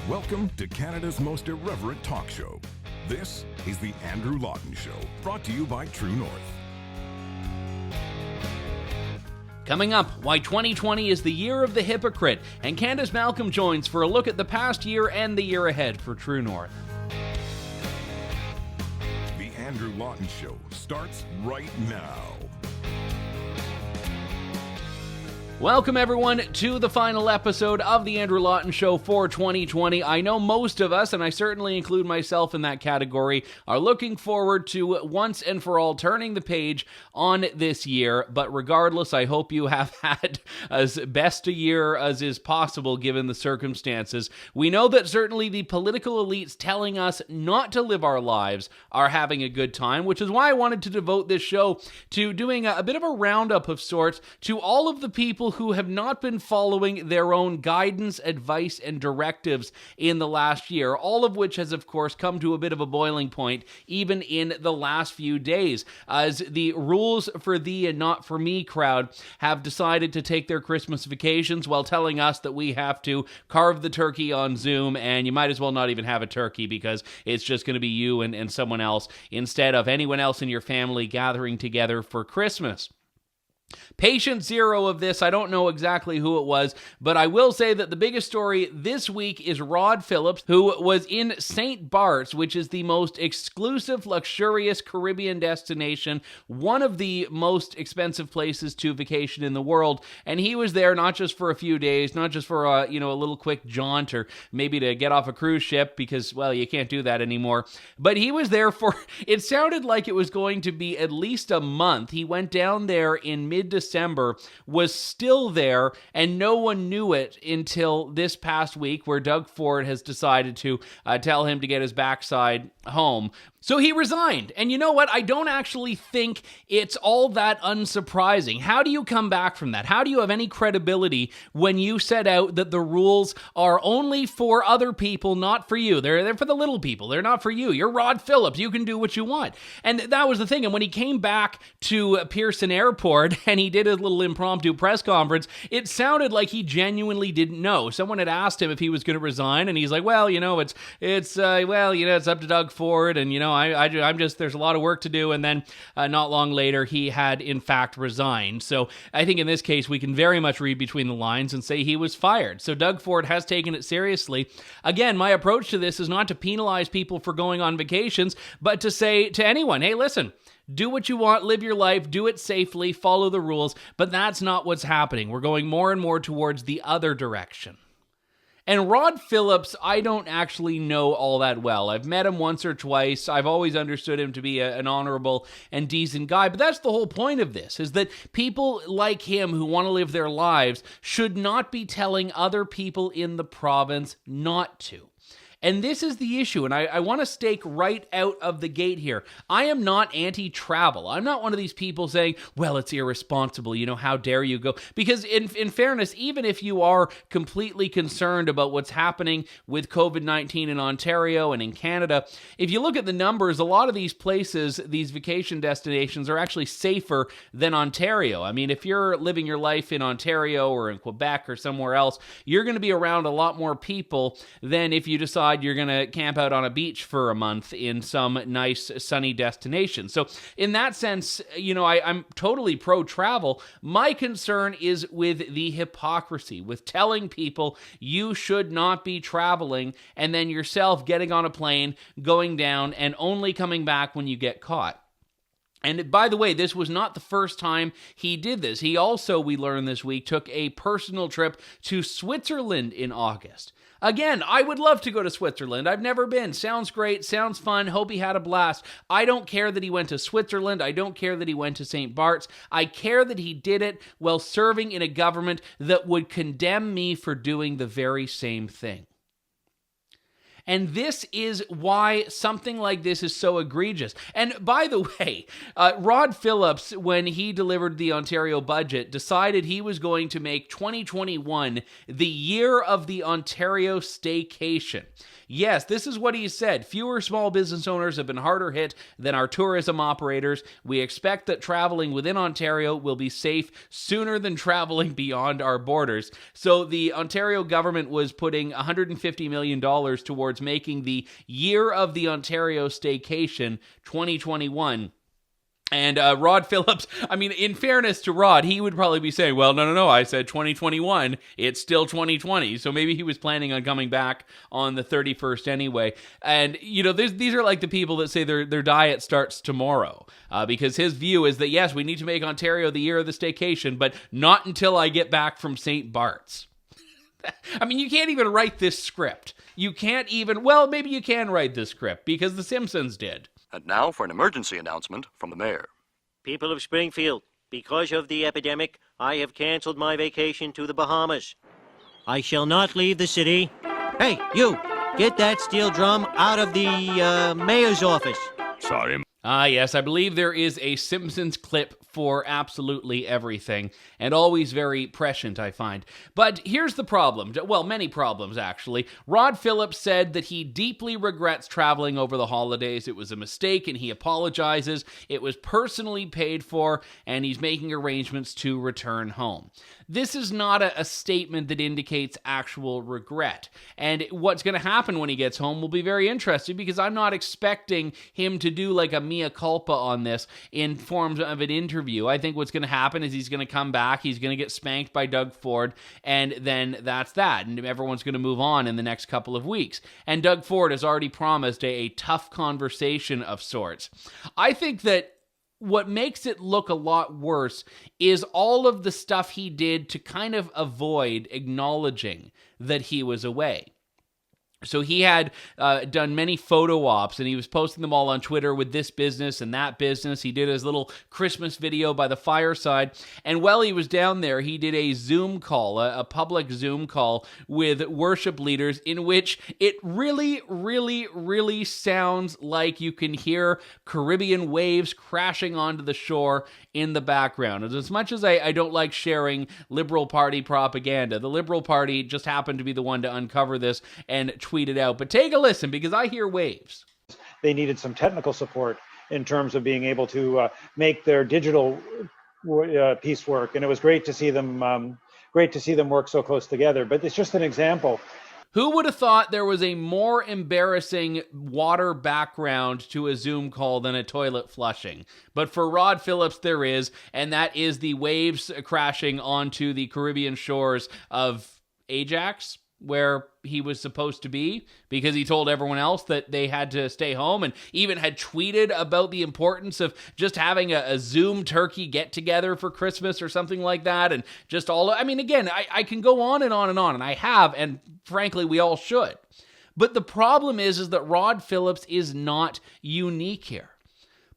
Welcome to Canada's most irreverent talk show. This is the Andrew Lawton Show, brought to you by True North. Coming up, why 2020 is the year of the hypocrite, and Candice Malcolm joins for a look at the past year and the year ahead for True North. The Andrew Lawton Show starts right now. Welcome, everyone, to the final episode of the Andrew Lawton Show for 2020. I know most of us, and I certainly include myself in that category, are looking forward to once and for all turning the page on this year. But regardless, I hope you have had as best a year as is possible given the circumstances. We know that certainly the political elites telling us not to live our lives are having a good time, which is why I wanted to devote this show to doing a bit of a roundup of sorts to all of the people who have not been following their own guidance, advice, and directives in the last year, all of which has, of course, come to a bit of a boiling point even in the last few days, as the rules for thee and not for me crowd have decided to take their Christmas vacations while telling us that we have to carve the turkey on Zoom, and you might as well not even have a turkey because it's just going to be you and someone else instead of anyone else in your family gathering together for Christmas. Patient zero of this, I don't know exactly who it was, but I will say that the biggest story this week is Rod Phillips, who was in St. Bart's, which is the most exclusive, luxurious Caribbean destination, one of the most expensive places to vacation in the world, and he was there not just for a few days, not just for a little quick jaunt or maybe to get off a cruise ship because, well, you can't do that anymore, but he was there for, it sounded like it was going to be at least a month. He went down there in mid-December, was still there, and no one knew it until this past week, where Doug Ford has decided to tell him to get his backside home. So he resigned. And you know what? I don't actually think it's all that unsurprising. How do you come back from that? How do you have any credibility when you set out that the rules are only for other people, not for you? They're for the little people. They're not for you. You're Rod Phillips. You can do what you want. And that was the thing. And when he came back to Pearson Airport and he did a little impromptu press conference, it sounded like he genuinely didn't know. Someone had asked him if he was going to resign, and he's like, well, it's up to Doug Ford, and I'm just, there's a lot of work to do. And then not long later, he had in fact resigned. So I think in this case, we can very much read between the lines and say he was fired. So Doug Ford has taken it seriously. Again, my approach to this is not to penalize people for going on vacations, but to say to anyone, hey, listen, do what you want, live your life, do it safely, follow the rules, but that's not what's happening. We're going more and more towards the other direction. And Rod Phillips, I don't actually know all that well. I've met him once or twice. I've always understood him to be an honorable and decent guy. But that's the whole point of this, is that people like him who want to live their lives should not be telling other people in the province not to. And this is the issue, and I want to stake right out of the gate here. I am not anti-travel. I'm not one of these people saying, well, it's irresponsible, how dare you go? Because in fairness, even if you are completely concerned about what's happening with COVID-19 in Ontario and in Canada, if you look at the numbers, a lot of these places, these vacation destinations, are actually safer than Ontario. I mean, if you're living your life in Ontario or in Quebec or somewhere else, you're going to be around a lot more people than if you decide you're going to camp out on a beach for a month in some nice sunny destination. So in that sense, I'm totally pro-travel. My concern is with the hypocrisy, with telling people you should not be traveling and then yourself getting on a plane, going down, and only coming back when you get caught. And by the way, this was not the first time he did this. He also, we learned this week, took a personal trip to Switzerland in August. Again, I would love to go to Switzerland. I've never been. Sounds great. Sounds fun. Hope he had a blast. I don't care that he went to Switzerland. I don't care that he went to St. Bart's. I care that he did it while serving in a government that would condemn me for doing the very same thing. And this is why something like this is so egregious. And by the way, Rod Phillips, when he delivered the Ontario budget, decided he was going to make 2021 the year of the Ontario staycation. Yes, this is what he said. Fewer small business owners have been harder hit than our tourism operators. We expect that traveling within Ontario will be safe sooner than traveling beyond our borders. So the Ontario government was putting $150 million towards making the year of the Ontario staycation 2021. And Rod Phillips, I mean, in fairness to Rod, he would probably be saying, well, no, I said 2021. It's still 2020. So maybe he was planning on coming back on the 31st anyway. And, you know, these are like the people that say their diet starts tomorrow. Because his view is that, yes, we need to make Ontario the year of the staycation, but not until I get back from St. Bart's. I mean, you can't even write this script. You can't even, well, maybe you can write this script because The Simpsons did. And now for an emergency announcement from the mayor. People of Springfield, because of the epidemic, I have canceled my vacation to the Bahamas. I shall not leave the city. Hey, you! Get that steel drum out of the mayor's office. Sorry. Yes, I believe there is a Simpsons clip for absolutely everything, and always very prescient, I find. But here's the problem. Well, many problems, actually. Rod Phillips said that he deeply regrets traveling over the holidays. It was a mistake, and he apologizes. It was personally paid for, and he's making arrangements to return home. This is not a statement that indicates actual regret. And what's going to happen when he gets home will be very interesting, because I'm not expecting him to do like a mea culpa on this in forms of an interview. I think what's going to happen is he's going to come back, he's going to get spanked by Doug Ford, and then that's that. And everyone's going to move on in the next couple of weeks. And Doug Ford has already promised a tough conversation of sorts. I think that what makes it look a lot worse is all of the stuff he did to kind of avoid acknowledging that he was away. So he had done many photo ops, and he was posting them all on Twitter with this business and that business. He did his little Christmas video by the fireside. And while he was down there, he did a Zoom call, a public Zoom call with worship leaders, in which it really, really, really sounds like you can hear Caribbean waves crashing onto the shore in the background. And as much as I don't like sharing Liberal Party propaganda, the Liberal Party just happened to be the one to uncover this and tweet it out. But take a listen, because I hear waves. They needed some technical support in terms of being able to make their digital piece work, and it was great to see them work so close together. But it's just an example. Who would have thought there was a more embarrassing water background to a Zoom call than a toilet flushing? But for Rod Phillips, there is, and that is the waves crashing onto the Caribbean shores of Ajax, where he was supposed to be, because he told everyone else that they had to stay home, and even had tweeted about the importance of just having a Zoom turkey get-together for Christmas or something like that, and just all, I mean, again, I can go on and on and on, and I have, and frankly, we all should. But the problem is that Rod Phillips is not unique here.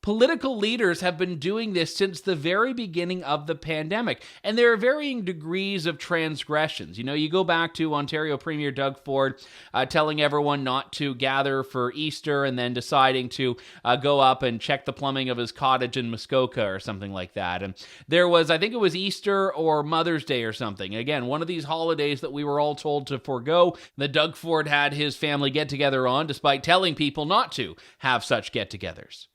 Political leaders have been doing this since the very beginning of the pandemic, and there are varying degrees of transgressions. You know, you go back to Ontario Premier Doug Ford telling everyone not to gather for Easter, and then deciding to go up and check the plumbing of his cottage in Muskoka or something like that. And there was, I think it was Easter or Mother's Day or something. Again, one of these holidays that we were all told to forego, that Doug Ford had his family get-together on, despite telling people not to have such get-togethers.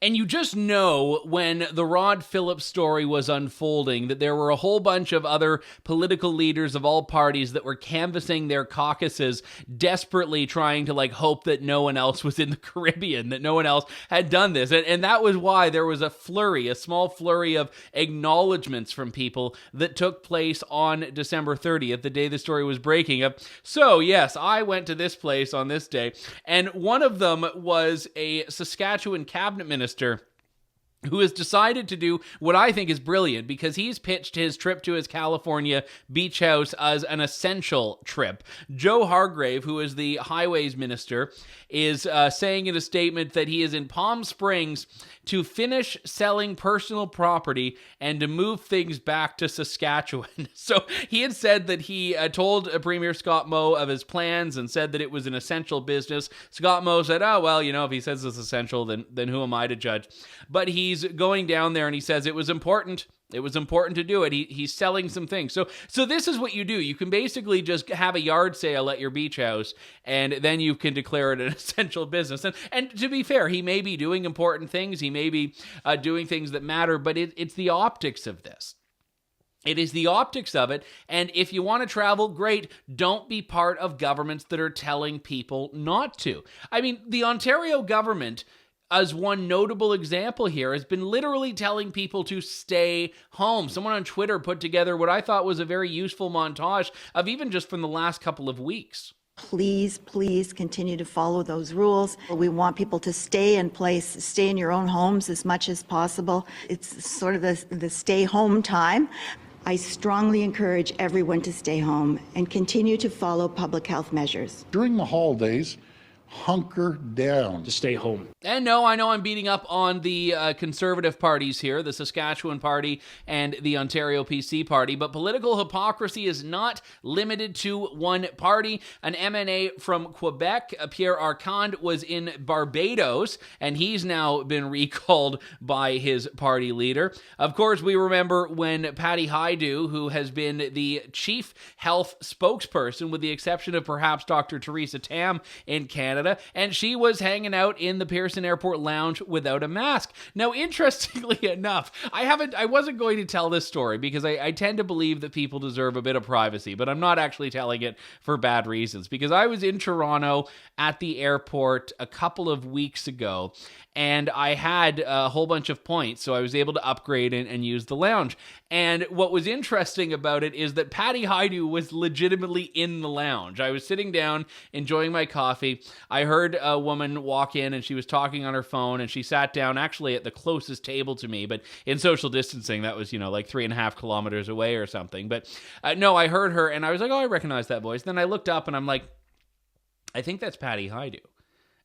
And you just know when the Rod Phillips story was unfolding that there were a whole bunch of other political leaders of all parties that were canvassing their caucuses, desperately trying to hope that no one else was in the Caribbean, that no one else had done this. And that was why there was a small flurry of acknowledgments from people that took place on December 30th, the day the story was breaking. So yes, I went to this place on this day, and one of them was a Saskatchewan cabinet minister who has decided to do what I think is brilliant, because he's pitched his trip to his California beach house as an essential trip. Joe Hargrave, who is the highways minister, is saying in a statement that he is in Palm Springs to finish selling personal property and to move things back to Saskatchewan. So he had said that he told Premier Scott Moe of his plans and said that it was an essential business. Scott Moe said, oh, well, if he says it's essential, then who am I to judge? But he's going down there and he says it was important. It was important to do it. He's selling some things. So this is what you do. You can basically just have a yard sale at your beach house, and then you can declare it an essential business. And to be fair, he may be doing important things. He may be doing things that matter, but it's the optics of this. It is the optics of it, and if you want to travel, great. Don't be part of governments that are telling people not to. I mean, the Ontario government, as one notable example here, has been literally telling people to stay home. Someone on Twitter put together what I thought was a very useful montage of even just from the last couple of weeks. Please continue to follow those rules. We want people to stay in place, stay in your own homes as much as possible. It's sort of the stay home time. I strongly encourage everyone to stay home and continue to follow public health measures. During the holidays, hunker down. To stay home. And no, I know I'm beating up on the conservative parties here, the Saskatchewan Party and the Ontario PC Party, but political hypocrisy is not limited to one party. An MNA from Quebec, Pierre Arcand, was in Barbados, and he's now been recalled by his party leader. Of course, we remember when Patty Hajdu, who has been the chief health spokesperson, with the exception of perhaps Dr. Theresa Tam in Canada, and she was hanging out in the Pearson Airport lounge without a mask. Now, interestingly enough, I wasn't going to tell this story because I tend to believe that people deserve a bit of privacy, but I'm not actually telling it for bad reasons, because I was in Toronto at the airport a couple of weeks ago, and I had a whole bunch of points, so I was able to upgrade and use the lounge. And what was interesting about it is that Patty Hajdu was legitimately in the lounge. I was sitting down, enjoying my coffee. I heard a woman walk in, and she was talking on her phone, and she sat down actually at the closest table to me, but in social distancing, that was, like 3.5 kilometers away or something. But no, I heard her, and I was like, oh, I recognize that voice. Then I looked up, and I'm like, I think that's Patty Hajdu.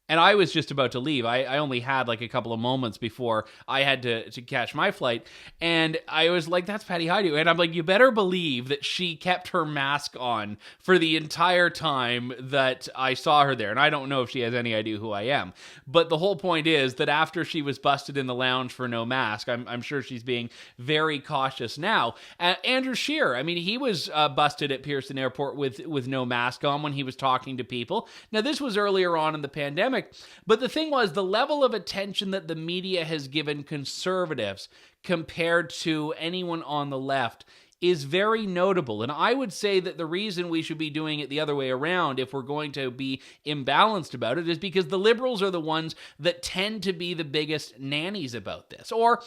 And I was just about to leave. I only had like a couple of moments before I had to catch my flight. And I was like, that's Patty Hajdu. And I'm like, you better believe that she kept her mask on for the entire time that I saw her there. And I don't know if she has any idea who I am. But the whole point is that after she was busted in the lounge for no mask, I'm sure she's being very cautious now. Andrew Scheer, he was busted at Pearson Airport with no mask on when he was talking to people. Now, this was earlier on in the pandemic. But the thing was, the level of attention that the media has given conservatives compared to anyone on the left is very notable. And I would say that the reason we should be doing it the other way around, if we're going to be imbalanced about it, is because the Liberals are the ones that tend to be the biggest nannies about this. Or,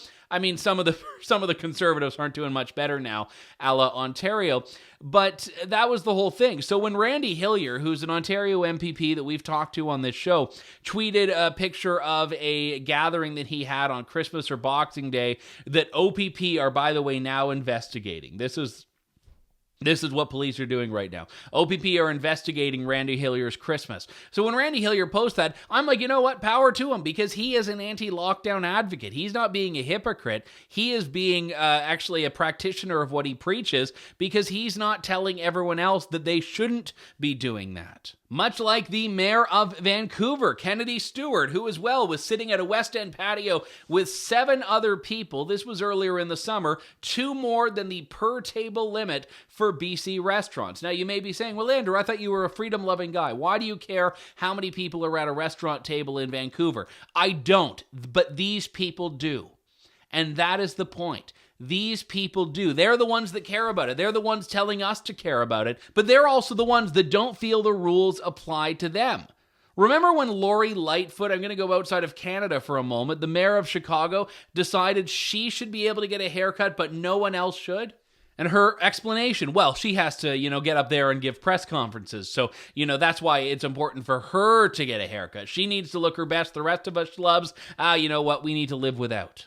some of the Conservatives aren't doing much better now, a la Ontario. But that was the whole thing. So when Randy Hillier, who's an Ontario MPP that we've talked to on this show, tweeted a picture of a gathering that he had on Christmas or Boxing Day that OPP are, by the way, now investigating. This is what police are doing right now. OPP are investigating Randy Hillier's Christmas. So when Randy Hillier posts that, I'm like, you know what? Power to him, because he is an anti-lockdown advocate. He's not being a hypocrite. He is being actually a practitioner of what he preaches, because he's not telling everyone else that they shouldn't be doing that. Much like the mayor of Vancouver, Kennedy Stewart, who as well was sitting at a West End patio with 7 other people. This was earlier in the summer, 2 more than the per-table limit for BC restaurants. Now, you may be saying, well, Andrew, I thought you were a freedom-loving guy. Why do you care how many people are at a restaurant table in Vancouver? I don't, but these people do. And that is the point. These people do. They're the ones that care about it. They're the ones telling us to care about it, but they're also the ones that don't feel the rules apply to them. Remember when Lori Lightfoot, I'm going to go outside of Canada for a moment, the mayor of Chicago, decided she should be able to get a haircut, but no one else should? And her explanation, well, she has to, get up there and give press conferences. So, that's why it's important for her to get a haircut. She needs to look her best. The rest of us schlubs, you know what, we need to live without.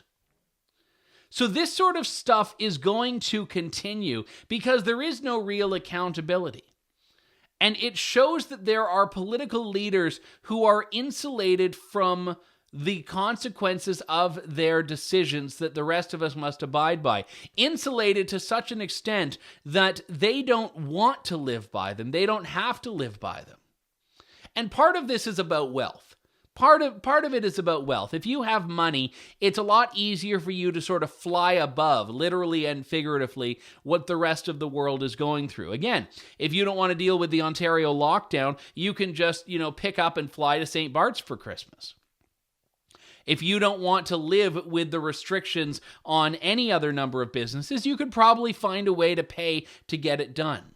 So this sort of stuff is going to continue because there is no real accountability. And it shows that there are political leaders who are insulated from the consequences of their decisions that the rest of us must abide by. Insulated to such an extent that they don't want to live by them. They don't have to live by them. And part of this is about wealth. Part of it is about wealth. If you have money, it's a lot easier for you to sort of fly above, literally and figuratively, what the rest of the world is going through. Again, if you don't want to deal with the Ontario lockdown, you can just, pick up and fly to St. Bart's for Christmas. If you don't want to live with the restrictions on any other number of businesses, you could probably find a way to pay to get it done.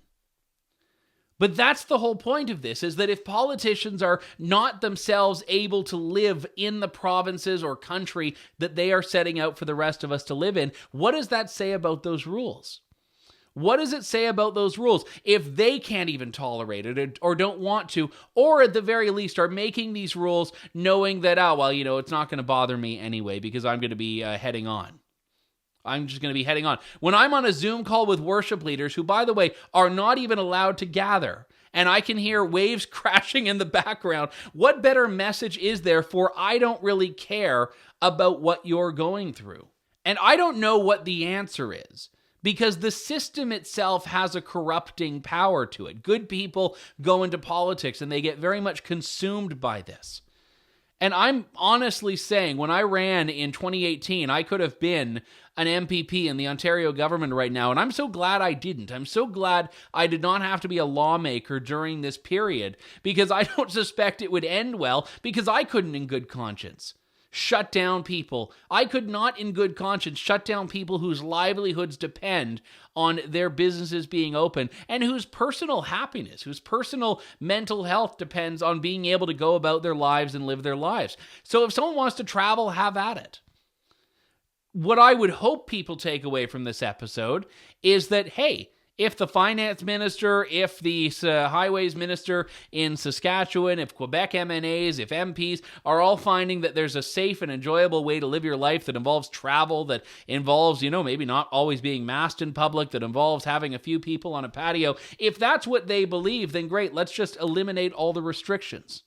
But that's the whole point of this, is that if politicians are not themselves able to live in the provinces or country that they are setting out for the rest of us to live in, what does that say about those rules? What does it say about those rules if they can't even tolerate it or don't want to, or at the very least are making these rules knowing that, it's not going to bother me anyway because I'm going to be heading on. I'm just going to be heading on. When I'm on a Zoom call with worship leaders who, by the way, are not even allowed to gather, and I can hear waves crashing in the background, what better message is there for I don't really care about what you're going through? And I don't know what the answer is, because the system itself has a corrupting power to it. Good people go into politics and they get very much consumed by this. And I'm honestly saying, when I ran in 2018, I could have been an MPP in the Ontario government right now, and I'm so glad I didn't. I'm so glad I did not have to be a lawmaker during this period, because I don't suspect it would end well, because I couldn't in good conscience shut down people. I could not in good conscience shut down people whose livelihoods depend on their businesses being open and whose personal happiness, whose personal mental health depends on being able to go about their lives and live their lives. So if someone wants to travel, have at it. What I would hope people take away from this episode is that, hey, if the finance minister, if the highways minister in Saskatchewan, if Quebec MNAs, if MPs are all finding that there's a safe and enjoyable way to live your life that involves travel, that involves, maybe not always being masked in public, that involves having a few people on a patio, if that's what they believe, then great, let's just eliminate all the restrictions.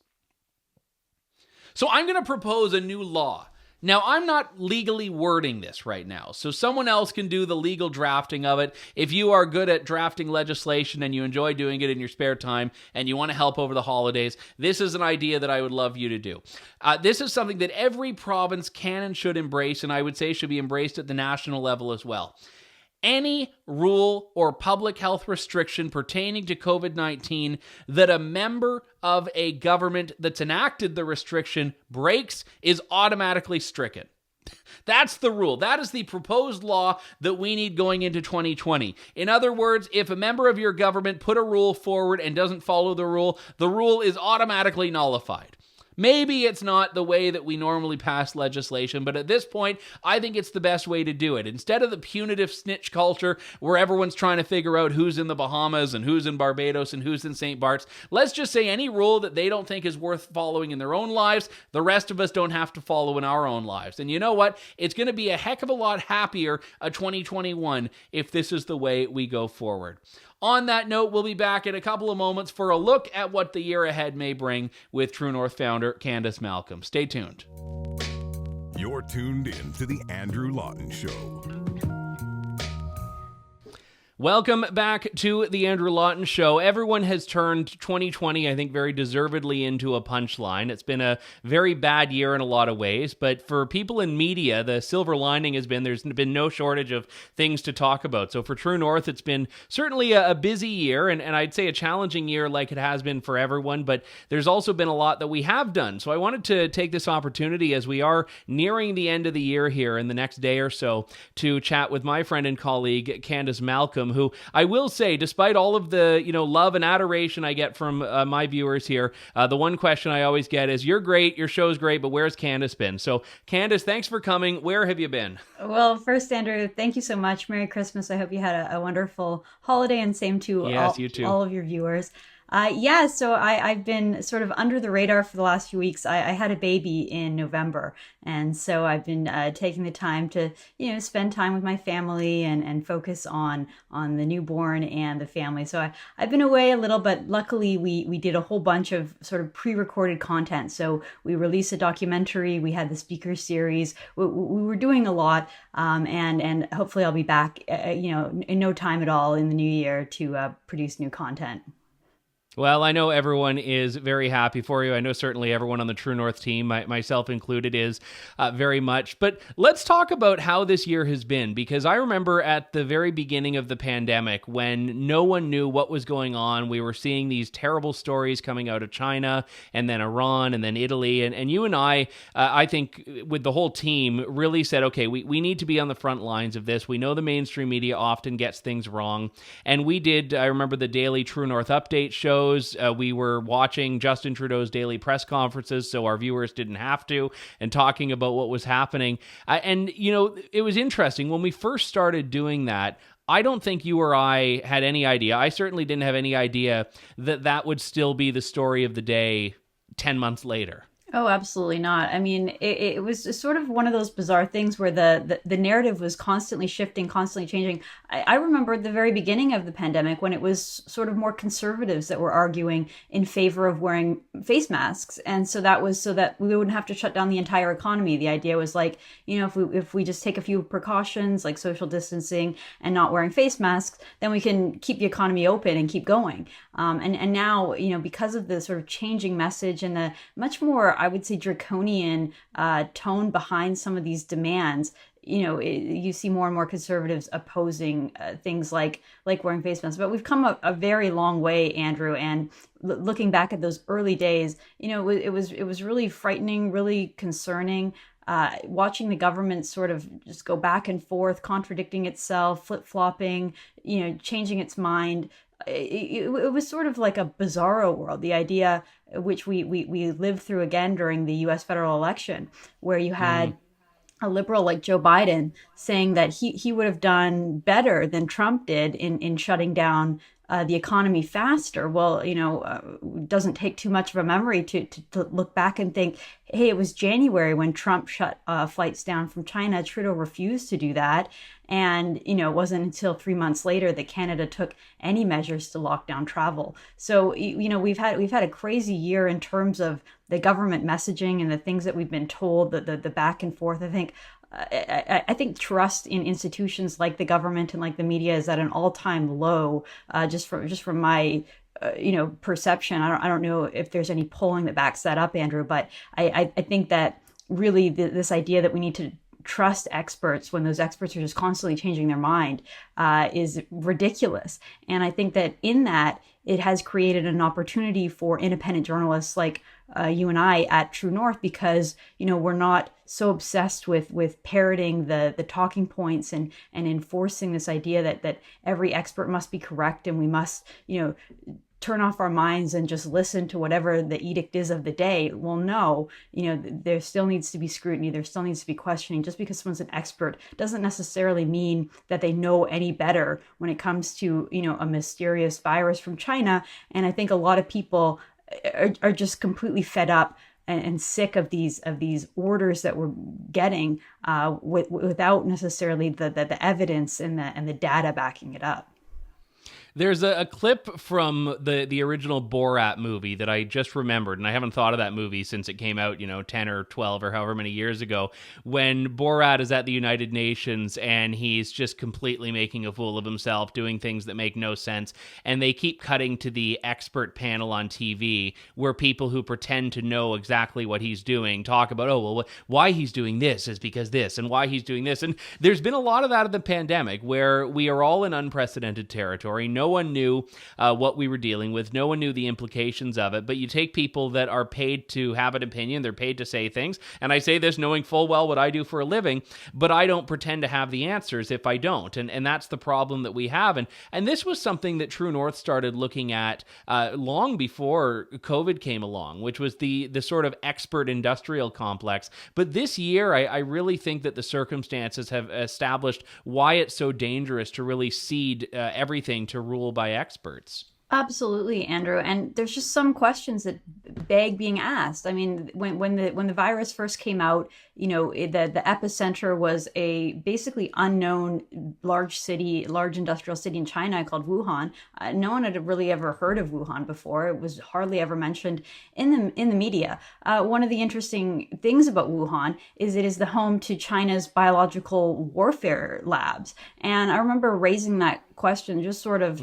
So I'm going to propose a new law. Now, I'm not legally wording this right now, so someone else can do the legal drafting of it. If you are good at drafting legislation and you enjoy doing it in your spare time and you want to help over the holidays, this is an idea that I would love you to do. This is something that every province can and should embrace, and I would say should be embraced at the national level as well. Any rule or public health restriction pertaining to COVID-19 that a member of a government that's enacted the restriction breaks is automatically stricken. That's the rule. That is the proposed law that we need going into 2020. In other words, if a member of your government put a rule forward and doesn't follow the rule is automatically nullified. Maybe it's not the way that we normally pass legislation, but at this point, I think it's the best way to do it. Instead of the punitive snitch culture where everyone's trying to figure out who's in the Bahamas and who's in Barbados and who's in St. Bart's, let's just say any rule that they don't think is worth following in their own lives, the rest of us don't have to follow in our own lives. And you know what? It's going to be a heck of a lot happier a 2021 if this is the way we go forward. On that note, we'll be back in a couple of moments for a look at what the year ahead may bring with True North founder Candice Malcolm. Stay tuned. You're tuned in to The Andrew Lawton Show. Welcome back to The Andrew Lawton Show. Everyone has turned 2020, I think, very deservedly into a punchline. It's been a very bad year in a lot of ways, but for people in media, the silver lining has been there's been no shortage of things to talk about. So for True North, it's been certainly a busy year, and I'd say a challenging year like it has been for everyone, but there's also been a lot that we have done. So I wanted to take this opportunity as we are nearing the end of the year here in the next day or so to chat with my friend and colleague, Candice Malcolm, who I will say, despite all of the love and adoration I get from my viewers here, the one question I always get is, you're great, your show's great, but where's Candice been? So Candice, thanks for coming. Where have you been? Well, first, Andrew, thank you so much. Merry Christmas. I hope you had a wonderful holiday, and same to yes, you too. All of your viewers. Yeah, so I've been sort of under the radar for the last few weeks. I had a baby in November, and so I've been taking the time to, spend time with my family and focus on the newborn and the family. So I've been away a little, but luckily we did a whole bunch of sort of pre-recorded content. So we released a documentary, we had the speaker series, we were doing a lot, and hopefully I'll be back, in no time at all in the new year to produce new content. Well, I know everyone is very happy for you. I know certainly everyone on the True North team, myself included, is very much. But let's talk about how this year has been, because I remember at the very beginning of the pandemic when no one knew what was going on. We were seeing these terrible stories coming out of China and then Iran and then Italy. And you and I think with the whole team really said, okay, we need to be on the front lines of this. We know the mainstream media often gets things wrong. And we did, I remember the daily True North update show. We were watching Justin Trudeau's daily press conferences so our viewers didn't have to, and talking about what was happening. And, it was interesting. When we first started doing that, I don't think you or I had any idea. I certainly didn't have any idea that would still be the story of the day 10 months later. Oh, absolutely not. I mean, it was sort of one of those bizarre things where the narrative was constantly shifting, constantly changing. I remember at the very beginning of the pandemic when it was sort of more conservatives that were arguing in favor of wearing face masks. And so that was so that we wouldn't have to shut down the entire economy. The idea was like, if we just take a few precautions like social distancing and not wearing face masks, then we can keep the economy open and keep going. And now, because of the sort of changing message and the much more, I would say, draconian tone behind some of these demands, you see more and more conservatives opposing things like wearing face masks. But we've come a very long way, Andrew. And looking back at those early days, it was really frightening, really concerning. Watching the government sort of just go back and forth, contradicting itself, flip-flopping, changing its mind. It was sort of like a bizarro world, the idea which we lived through again during the U.S. federal election, where you had a liberal like Joe Biden saying that he would have done better than Trump did in shutting down the economy faster. Well, it doesn't take too much of a memory to look back and think, hey, it was January when Trump shut flights down from China. Trudeau refused to do that. And, it wasn't until 3 months later that Canada took any measures to lock down travel. So, we've had a crazy year in terms of the government messaging and the things that we've been told, the back and forth. I think trust in institutions like the government and like the media is at an all-time low, just from my perception. I don't know if there's any polling that backs that up, Andrew, but I think that really this idea that we need to trust experts when those experts are just constantly changing their mind is ridiculous. And I think that in that, it has created an opportunity for independent journalists like you and I at True North, because, we're not so obsessed with parroting the talking points and enforcing this idea that every expert must be correct and we must, turn off our minds and just listen to whatever the edict is of the day. Well, no, there still needs to be scrutiny. There still needs to be questioning. Just because someone's an expert doesn't necessarily mean that they know any better when it comes to, a mysterious virus from China. And I think a lot of people are just completely fed up and sick of these orders that we're getting without necessarily the evidence and the data backing it up. There's a clip from the original Borat movie that I just remembered, and I haven't thought of that movie since it came out, 10 or 12 or however many years ago, when Borat is at the United Nations and he's just completely making a fool of himself, doing things that make no sense, and they keep cutting to the expert panel on TV where people who pretend to know exactly what he's doing talk about, why he's doing this is because this, and why he's doing this. And there's been a lot of that in the pandemic where we are all in unprecedented territory. No one knew what we were dealing with. No one knew the implications of it. But you take people that are paid to have an opinion. They're paid to say things. And I say this knowing full well what I do for a living, but I don't pretend to have the answers if I don't. And that's the problem that we have. And this was something that True North started looking at long before COVID came along, which was the sort of expert industrial complex. But this year, I really think that the circumstances have established why it's so dangerous to really cede everything to rule by experts. Absolutely, Andrew. And there's just some questions that beg being asked. I mean, when the virus first came out, the epicenter was a basically unknown large industrial city in China called Wuhan. No one had really ever heard of Wuhan before. It was hardly ever mentioned in the media. One of the interesting things about Wuhan is it is the home to China's biological warfare labs. And I remember raising that question just sort of,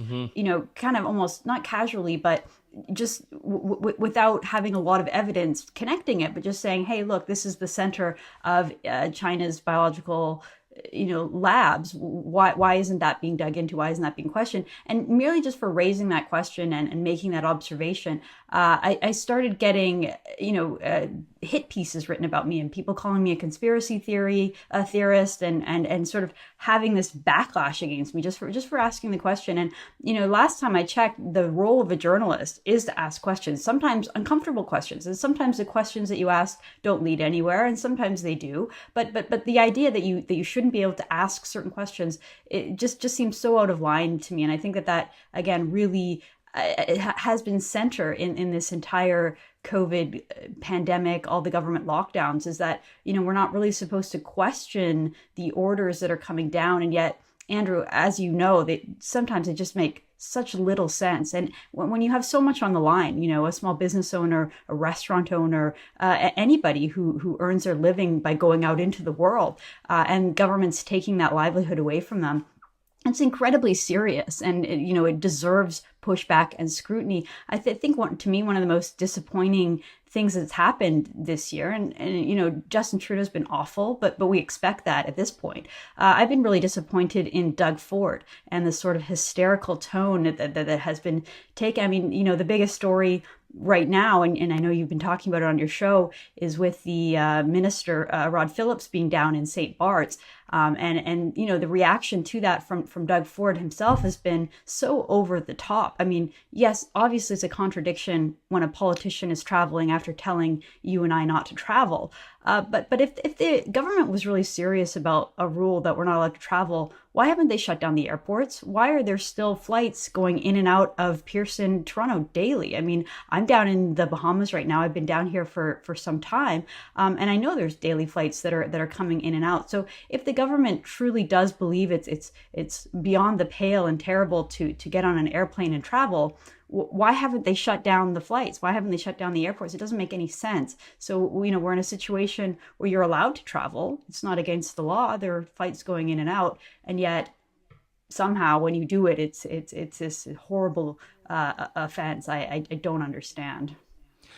kind of almost not casually, but just without having a lot of evidence connecting it, but just saying, hey, look, this is the center of China's biological labs. Why isn't that being dug into? Why isn't that being questioned? And merely just for raising that question and making that observation, I started getting, hit pieces written about me and people calling me a conspiracy theorist and sort of having this backlash against me just for asking the question. And, last time I checked, the role of a journalist is to ask questions, sometimes uncomfortable questions. And sometimes the questions that you ask don't lead anywhere, and sometimes they do. But the idea that you shouldn't be able to ask certain questions, it just seems so out of line to me. And I think that again, really it has been center in this entire COVID pandemic, all the government lockdowns, is that, we're not really supposed to question the orders that are coming down. And yet, Andrew, as you know, sometimes they just make such little sense. And when you have so much on the line, a small business owner, a restaurant owner, anybody who earns their living by going out into the world, and government's taking that livelihood away from them, it's incredibly serious, and it deserves pushback and scrutiny. I think to me, one of the most disappointing things that's happened this year, and Justin Trudeau's been awful, but we expect that at this point. I've been really disappointed in Doug Ford and the sort of hysterical tone that has been taken. I mean, the biggest story right now, and I know you've been talking about it on your show, is with the minister, Rod Phillips, being down in St. Bart's. And the reaction to that from Doug Ford himself has been so over the top. I mean, yes, obviously it's a contradiction when a politician is traveling after telling you and I not to travel. But if the government was really serious about a rule that we're not allowed to travel, why haven't they shut down the airports? Why are there still flights going in and out of Pearson, Toronto daily? I mean, I'm down in the Bahamas right now. I've been down here for some time, and I know there's daily flights that are coming in and out. So if the government truly does believe it's beyond the pale and terrible to get on an airplane and travel, why haven't they shut down the flights? Why haven't they shut down the airports? It doesn't make any sense. So, we're in a situation where you're allowed to travel. It's not against the law. There are flights going in and out. And yet somehow when you do it, it's this horrible offense. I don't understand.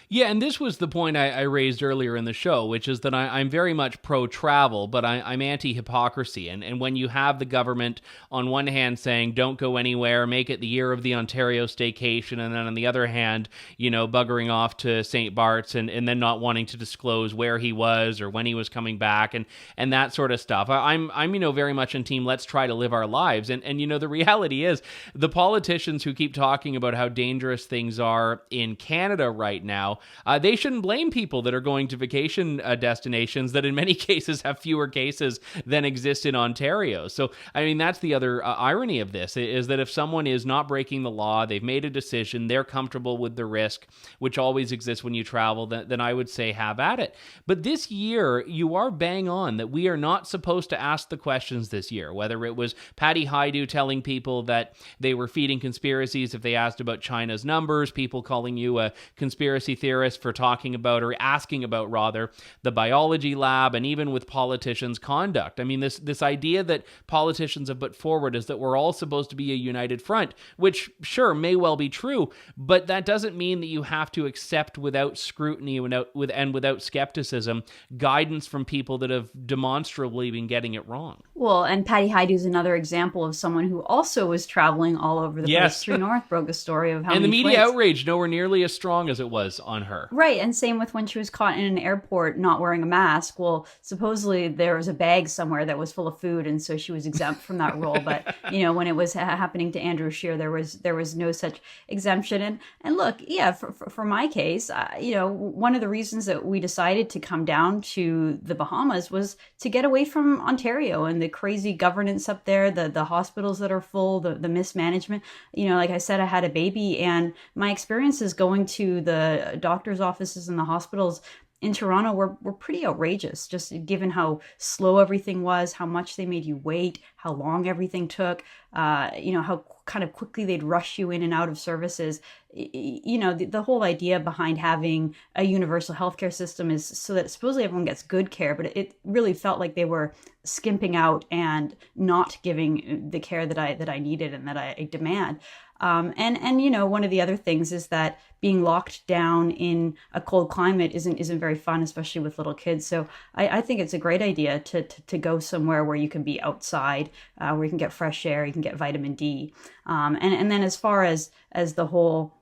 Yeah, and this was the point I raised earlier in the show, which is that I'm very much pro-travel, but I'm anti-hypocrisy. And when you have the government on one hand saying, don't go anywhere, make it the year of the Ontario staycation, and then on the other hand, buggering off to St. Bart's and then not wanting to disclose where he was or when he was coming back and that sort of stuff. I'm very much in team, let's try to live our lives. And the reality is the politicians who keep talking about how dangerous things are in Canada right now, they shouldn't blame people that are going to vacation destinations that in many cases have fewer cases than exist in Ontario. So, that's the other irony of this, is that if someone is not breaking the law, they've made a decision, they're comfortable with the risk, which always exists when you travel, then I would say have at it. But this year, you are bang on that we are not supposed to ask the questions this year, whether it was Patty Hajdu telling people that they were feeding conspiracies if they asked about China's numbers, people calling you a conspiracy theorists for talking about, or asking about rather, the biology lab, and even with politicians' conduct. This idea that politicians have put forward is that we're all supposed to be a united front, which sure may well be true, but that doesn't mean that you have to accept without scrutiny and without skepticism guidance from people that have demonstrably been getting it wrong. Well, and Patty Hajdu is another example of someone who also was traveling all over the place. True North broke a story of how and many the media flights. outrage nowhere nearly as strong as it was on her. Right, and same with when she was caught in an airport not wearing a mask. Well, supposedly there was a bag somewhere that was full of food, and so she was exempt from that rule. But when it was happening to Andrew Scheer, there was no such exemption. And look, yeah, for my case, one of the reasons that we decided to come down to the Bahamas was to get away from Ontario and the crazy governance up there, the hospitals that are full, the mismanagement. Like I said, I had a baby, and my experiences going to the doctor's offices and the hospitals in Toronto were pretty outrageous, just given how slow everything was, how much they made you wait, how long everything took, how kind of quickly they'd rush you in and out of services. The whole idea behind having a universal healthcare system is so that supposedly everyone gets good care, but it really felt like they were skimping out and not giving the care that I needed and that I demand. One of the other things is that being locked down in a cold climate isn't very fun, especially with little kids. So I think it's a great idea to go somewhere where you can be outside, where you can get fresh air, you can get vitamin D. And then as far as the whole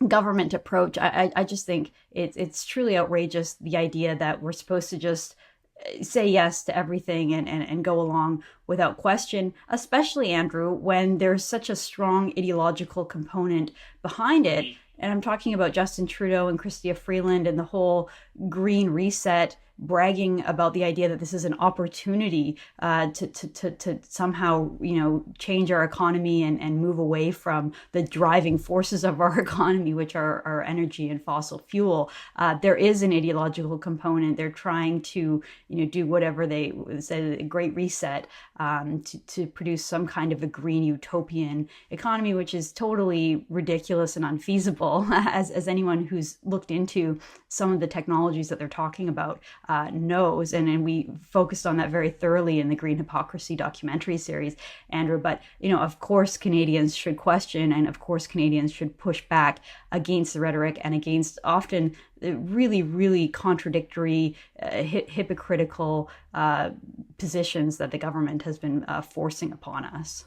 government approach, I just think it's truly outrageous, the idea that we're supposed to just say yes to everything and go along without question, especially, Andrew, when there's such a strong ideological component behind it. And I'm talking about Justin Trudeau and Chrystia Freeland and the whole green reset, bragging about the idea that this is an opportunity to somehow, change our economy and move away from the driving forces of our economy, which are our energy and fossil fuel. There is an ideological component. They're trying to, do whatever they say, a great reset, to produce some kind of a green utopian economy, which is totally ridiculous and unfeasible, as anyone who's looked into some of the technologies that they're talking about knows, and we focused on that very thoroughly in the Green Hypocrisy documentary series, Andrew. But of course Canadians should question, and of course Canadians should push back against the rhetoric and against often really, really contradictory, hypocritical positions that the government has been forcing upon us.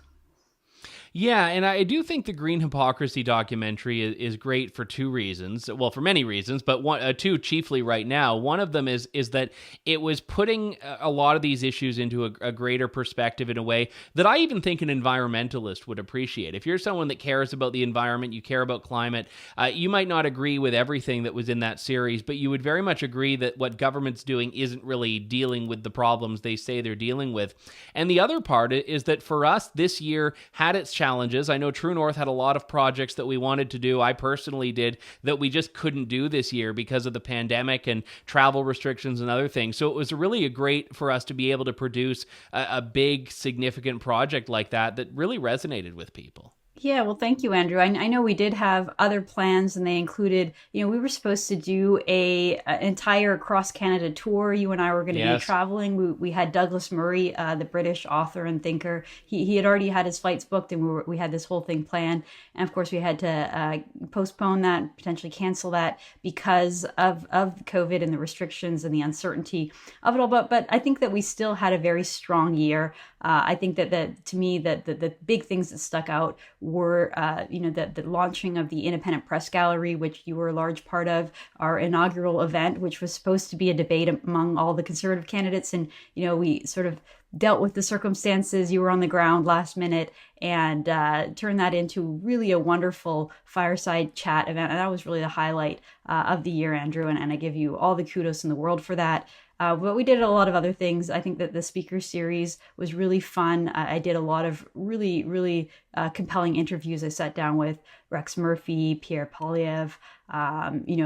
Yeah, and I do think the Green Hypocrisy documentary is great for two reasons. Well, for many reasons, but two chiefly right now. One of them is that it was putting a lot of these issues into a greater perspective in a way that I even think an environmentalist would appreciate. If you're someone that cares about the environment, you care about climate, you might not agree with everything that was in that series, but you would very much agree that what government's doing isn't really dealing with the problems they say they're dealing with. And the other part is that for us, this year had its challenges. I know True North had a lot of projects that we wanted to do. I personally did that we just couldn't do this year because of the pandemic and travel restrictions and other things. So it was really great for us to be able to produce a big, significant project like that really resonated with people. Yeah, well, thank you, Andrew. I know we did have other plans, and they included, we were supposed to do an entire cross-Canada tour. You and I were going to be traveling. We had Douglas Murray, the British author and thinker. He had already had his flights booked, and we had this whole thing planned. And of course, we had to postpone that, potentially cancel that because of COVID and the restrictions and the uncertainty of it all. But I think that we still had a very strong year. I think that to me, that the big things that stuck out were, the launching of the Independent Press Gallery, which you were a large part of, our inaugural event, which was supposed to be a debate among all the Conservative candidates. And, we sort of dealt with the circumstances. You were on the ground last minute and turned that into really a wonderful fireside chat event. And that was really the highlight of the year, Andrew. And I give you all the kudos in the world for that. But we did a lot of other things. I think that the speaker series was really fun. I did a lot of really, really compelling interviews. I sat down with Rex Murphy, Pierre Poilievre,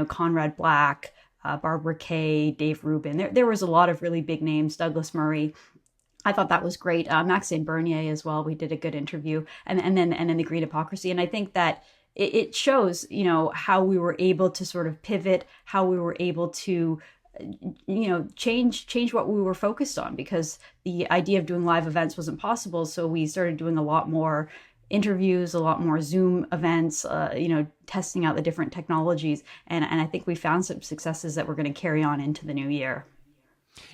Conrad Black, Barbara Kay, Dave Rubin. There was a lot of really big names, Douglas Murray. I thought that was great. Maxime Bernier as well. We did a good interview. And then the Green Hypocrisy. And I think that it shows, how we were able to sort of pivot, how we were able to change what we were focused on, because the idea of doing live events wasn't possible. So we started doing a lot more interviews, a lot more Zoom events, testing out the different technologies. And I think we found some successes that we're going to carry on into the new year.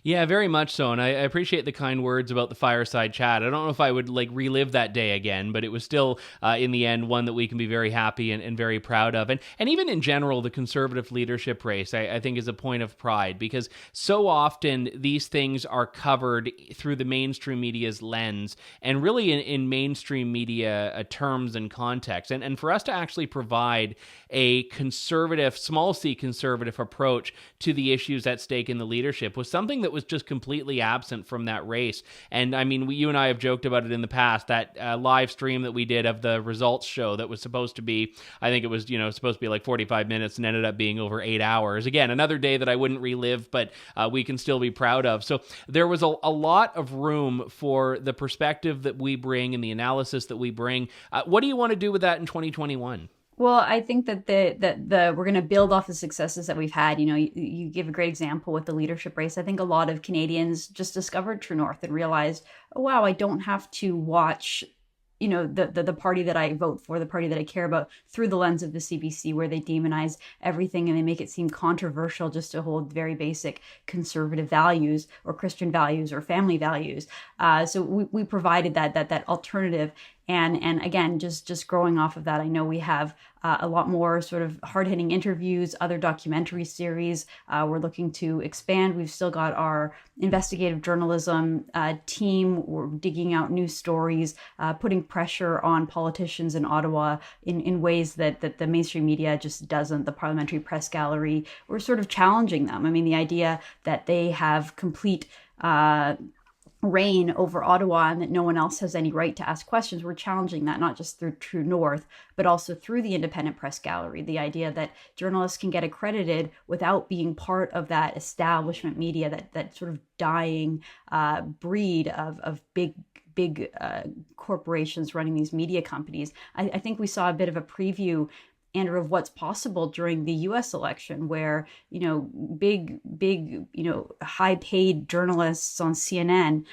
Yeah, very much so. And I appreciate the kind words about the fireside chat. I don't know if I would relive that day again, but it was still, in the end, one that we can be very happy and very proud of. And even in general, the conservative leadership race, I think, is a point of pride, because so often these things are covered through the mainstream media's lens, and really in mainstream media terms and context. And for us to actually provide a conservative, small c conservative approach to the issues at stake in the leadership was something that was just completely absent from that race. And I mean, you and I have joked about it in the past, that live stream that we did of the results show that was supposed to be, I think it was, supposed to be 45 minutes and ended up being over 8 hours. Again, another day that I wouldn't relive, but we can still be proud of. So there was a lot of room for the perspective that we bring and the analysis that we bring. What do you want to do with that in 2021? Well, I think that we're going to build off the successes that we've had. You give a great example with the leadership race. I think a lot of Canadians just discovered True North and realized, oh, wow, I don't have to watch the party that I vote for, the party that I care about, through the lens of the CBC, where they demonize everything and they make it seem controversial just to hold very basic conservative values or Christian values or family values. So we provided that alternative. And again, just growing off of that, I know we have a lot more sort of hard-hitting interviews, other documentary series. We're looking to expand. We've still got our investigative journalism team. We're digging out new stories, putting pressure on politicians in Ottawa in ways that the mainstream media just doesn't. The Parliamentary Press Gallery, we're sort of challenging them. I mean, the idea that they have complete reign over Ottawa and that no one else has any right to ask questions. We're challenging that, not just through True North, but also through the Independent Press Gallery. The idea that journalists can get accredited without being part of that establishment media, that sort of dying breed of big corporations running these media companies. I think we saw a bit of a preview, Andrew, of what's possible during the U.S. election, where big high-paid journalists on CNN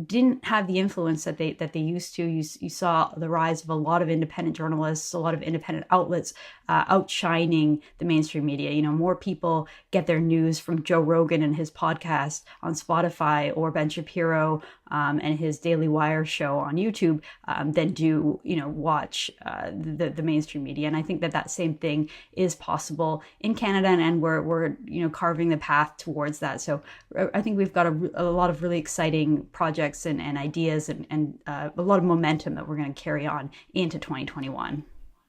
didn't have the influence that they used to. You saw the rise of a lot of independent journalists, a lot of independent outlets outshining the mainstream media. More people get their news from Joe Rogan and his podcast on Spotify, or Ben Shapiro and his Daily Wire show on YouTube than do watch the mainstream media. And I think that same thing is possible in Canada, and we're carving the path towards that. So I think we've got a lot of really exciting projects and ideas and a lot of momentum that we're going to carry on into 2021.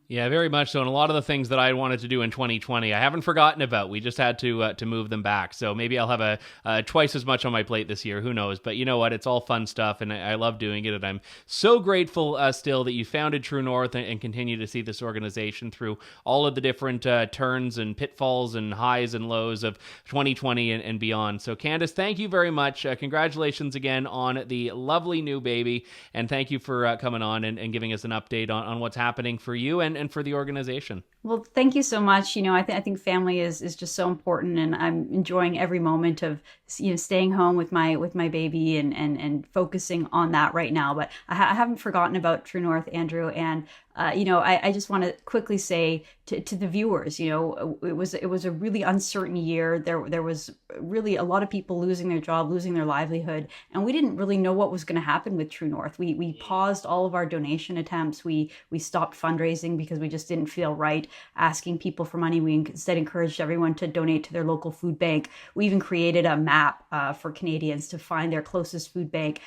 Yeah, very much so. And a lot of the things that I wanted to do in 2020, I haven't forgotten about. We just had to move them back. So maybe I'll have twice as much on my plate this year. Who knows? But you know what? It's all fun stuff, and I love doing it. And I'm so grateful still that you founded True North and continue to see this organization through all of the different turns and pitfalls and highs and lows of 2020 and beyond. So Candice, thank you very much. Congratulations again on the lovely new baby. And thank you for coming on and giving us an update on what's happening for you and for the organization. Well, thank you so much. I think family is just so important, and I'm enjoying every moment of staying home with my baby and focusing on that right now. But I haven't forgotten about True North, Andrew, and I just want to quickly say to the viewers, it was a really uncertain year. There was really a lot of people losing their job, losing their livelihood, and we didn't really know what was going to happen with True North. We paused all of our donation attempts. We stopped fundraising because we just didn't feel right asking people for money. We instead encouraged everyone to donate to their local food bank. We even created a map for Canadians to find their closest food bank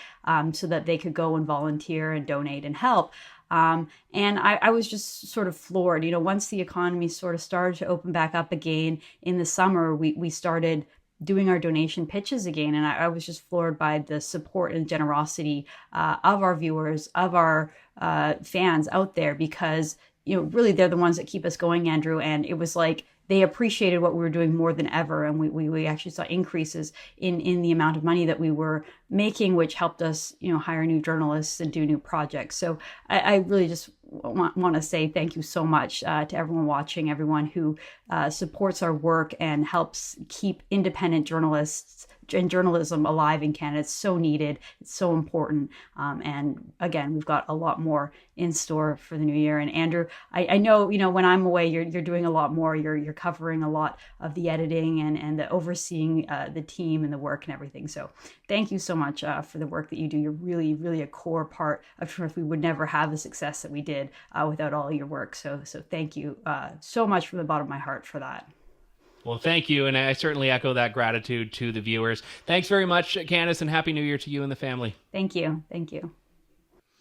so that they could go and volunteer and donate and help. And I was just sort of floored. Once the economy sort of started to open back up again in the summer, we started doing our donation pitches again. And I was just floored by the support and generosity of our viewers, of our fans out there, because really they're the ones that keep us going, Andrew. And it was like they appreciated what we were doing more than ever. And we actually saw increases in the amount of money that we were making, which helped us, hire new journalists and do new projects. So I really just want to say thank you so much to everyone watching, everyone who supports our work and helps keep independent journalists and journalism alive in Canada. It's so needed. It's so important. And again, we've got a lot more in store for the new year. And Andrew, I know, when I'm away, you're doing a lot more. You're covering a lot of the editing and the overseeing the team and the work and everything. So thank you so much for the work that you do. You're really, really a core part of Truth. We would never have the success that we did without all your work. So thank you so much from the bottom of my heart for that. Well, thank you, and I certainly echo that gratitude to the viewers. Thanks very much, Candice, and Happy New Year to you and the family. Thank you. Thank you.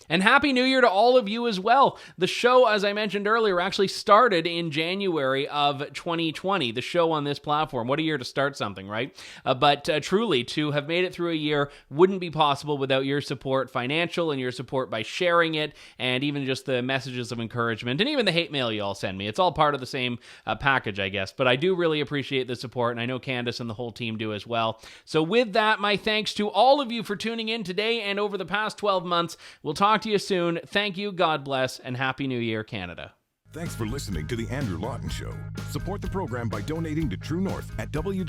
And Happy New Year to all of you as well. The show, as I mentioned earlier, actually started in January of 2020, the show on this platform. What a year to start something, right? But truly, to have made it through a year wouldn't be possible without your support, financial, and your support by sharing it, and even just the messages of encouragement, and even the hate mail you all send me. It's all part of the same package, I guess. But I do really appreciate the support, and I know Candice and the whole team do as well. So with that, my thanks to all of you for tuning in today and over the past 12 months. We'll talk to you soon. Thank you, God bless, and Happy New Year, Canada. Thanks for listening to The Andrew Lawton Show. Support the program by donating to True North at www.tnc.news.